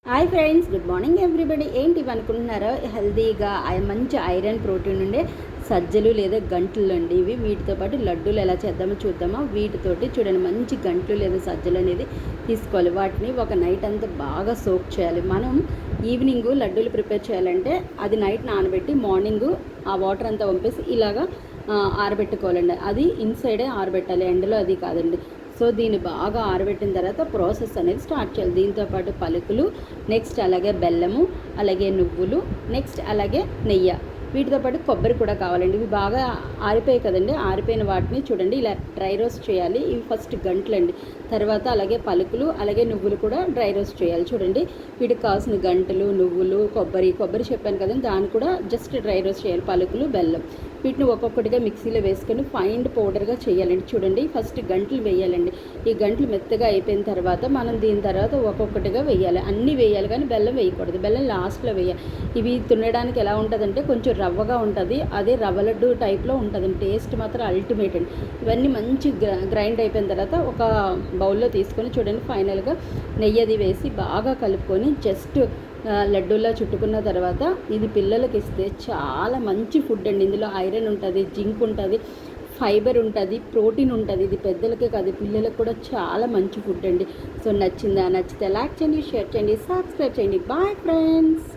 Hi friends, good morning everybody. ఏంటి అనుకుంటున్నారో, హెల్తీగా మంచి ఐరన్ ప్రోటీన్ ఉండే సజ్జలు లేదా గంటలు అండి ఇవి. వీటితో పాటు లడ్డూలు ఎలా చేద్దామో చూద్దామా. వీటితోటి చూడండి, మంచి గంటలు లేదా సజ్జలు అనేది తీసుకోవాలి. వాటిని ఒక నైట్ అంతా బాగా సోక్ చేయాలి. మనం ఈవినింగ్ లడ్డూలు ప్రిపేర్ చేయాలంటే అది నైట్ నానబెట్టి మార్నింగ్ ఆ వాటర్ అంతా పంపేసి ఇలాగా ఆరబెట్టుకోవాలండి. అది ఇన్సైడే ఆరబెట్టాలి, ఎండలో అది కాదండి. సో దీన్ని బాగా ఆరబెట్టిన తర్వాత ప్రాసెస్ అనేది స్టార్ట్ చేయాలి. దీంతోపాటు పలుకులు, నెక్స్ట్ అలాగే బెల్లము, అలాగే నువ్వులు, నెక్స్ట్ అలాగే నెయ్యి, వీటితో పాటు కొబ్బరి కూడా కావాలండి. ఇవి బాగా ఆరిపోయాయి కదండి. ఆరిపోయిన వాటిని చూడండి ఇలా డ్రై రోస్ట్ చేయాలి. ఇవి ఫస్ట్ గంటలండి. తర్వాత అలాగే పలుకులు, అలాగే నువ్వులు కూడా డ్రై రోస్ట్ చేయాలి. చూడండి, వీటికి కావాల్సిన గంటలు, నువ్వులు, కొబ్బరి చెప్పాను కదండి, దాన్ని కూడా జస్ట్ డ్రై రోస్ట్ చేయాలి. పలుకులు, బెల్లం, వీటిని ఒక్కొక్కటిగా మిక్సీలో వేసుకొని ఫైన్ పౌడర్గా చేయాలండి. చూడండి, ఫస్ట్ గంటలు వేయాలండి. ఈ గంటలు మెత్తగా అయిపోయిన తర్వాత మనం దీని తర్వాత ఒక్కొక్కటిగా వేయాలి. అన్నీ వేయాలి కానీ బెల్లం వేయకూడదు. బెల్లం లాస్ట్లో వేయాలి. ఇవి తినడానికి ఎలా ఉంటుందంటే కొంచెం రవ్వగా ఉంటుంది. అదే రవ్వ లడ్డు టైప్లో ఉంటుందండి. టేస్ట్ మాత్రం అల్టిమేట్ అండి. ఇవన్నీ మంచి గ్రైండ్ అయిపోయిన తర్వాత ఒక బౌల్లో తీసుకొని చూడండి, ఫైనల్గా నెయ్యి అది వేసి బాగా కలుపుకొని జస్ట్ లడ్డూలా చుట్టుకున్న తర్వాత ఇది పిల్లలకి ఇస్తే చాలా మంచి ఫుడ్ అండి. ఇందులో ఐరన్ ఉంటుంది, జింక్ ఉంటుంది, ఫైబర్ ఉంటుంది, ప్రోటీన్ ఉంటుంది. ఇది పెద్దలకే కాదు, పిల్లలకు కూడా చాలా మంచి ఫుడ్ అండి. సో నచ్చితే లైక్ చేయండి, షేర్ చేయండి, సబ్స్క్రైబ్ చేయండి. Bye friends.